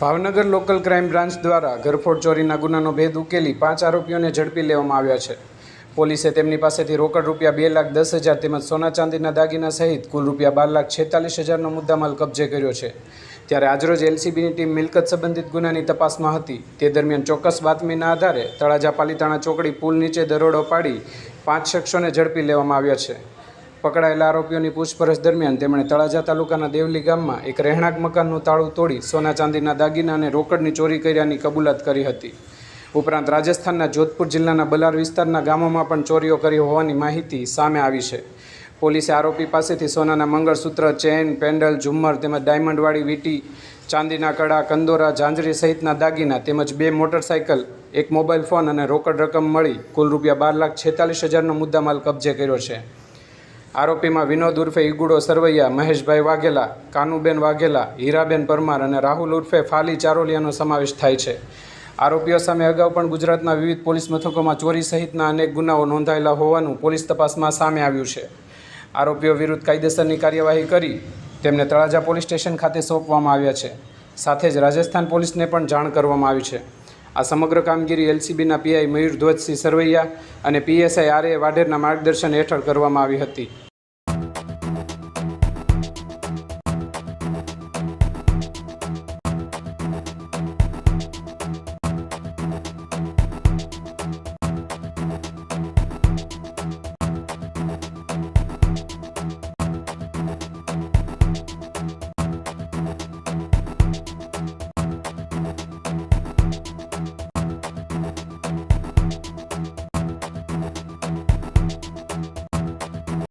Bhavnagar local crime branch દ્વારા ઘરફોડ ચોરીના ગુનાનો ભેદ ઉકેલી 5 આરોપીઓને ઝડપી લેવામાં આવ્યા છે। પોલીસે તેમની પાસેથી રોકડ રૂપિયા 2,10,000 તેમજ સોના ચાંદીના દાગીના સહિત કુલ રૂપિયા 12,46,000નો મુદ્દામાલ કબજે કર્યો છે। ત્યારે આજરોજ એલસીબીની ટીમ મિલકત સંબંધિત ગુનાની તપાસમાં હતી। તે દરમિયાન ચોક્કસ બાતમીના આધારે તળાજા પાલીતાણા ચોકડી પુલ નીચે દરોડો પાડી 5 શખ્સોને ઝડપી લેવામાં આવ્યા છે। પકડાયેલા આરોપીઓની પૂછપરછ દરમિયાન તેમણે તળાજા તાલુકાના દેવલી ગામમાં એક રહેણાંક મકાનનું તાળું તોડી સોના ચાંદીના દાગીના અને રોકડની ચોરી કર્યાની કબૂલાત કરી હતી। ઉપરાંત રાજસ્થાનના જોધપુર જિલ્લાના બલાર વિસ્તારના ગામોમાં પણ ચોરીઓ કરી હોવાની માહિતી સામે આવી છે। પોલીસે આરોપી પાસેથી સોનાના મંગળસૂત્ર, ચેન, પેન્ડલ, ઝુમ્મર તેમજ ડાયમંડવાળી વીંટી, ચાંદીના કડા, કંદોરા, ઝાંઝરી સહિતના દાગીના તેમજ 2 મોટરસાઇકલ, 1 મોબાઈલ ફોન અને રોકડ રકમ મળી કુલ રૂપિયા 12,46,000નો મુદ્દામાલ કબજે કર્યો છે। આરોપીમાં વિનોદ ઉર્ફે ઈગુડો સરવૈયા, મહેશભાઈ વાઘેલા, કાનુબેન વાઘેલા, હીરાબેન પરમાર અને રાહુલ ઉર્ફે ફાલી ચારોલિયાનો સમાવેશ થાય છે। આરોપીઓ સામે અગાઉ પણ ગુજરાતના વિવિધ પોલીસ મથકોમાં ચોરી સહિતના અનેક ગુનાઓ નોંધાયેલા હોવાનું પોલીસ તપાસમાં સામે આવ્યું છે। આરોપીઓ વિરુદ્ધ કાયદેસરની કાર્યવાહી કરી તેમને તળાજા પોલીસ સ્ટેશન ખાતે સોંપવામાં આવ્યા છે। સાથે જ રાજસ્થાન પોલીસને પણ જાણ કરવામાં આવી છે। આ સમગ્ર કામગીરી એલસીબીના પીઆઈ મયુર ધ્વજસિંહ સરવૈયા અને પીએસઆઈ આર એ વાઢેરના માર્ગદર્શન હેઠળ કરવામાં આવી હતી।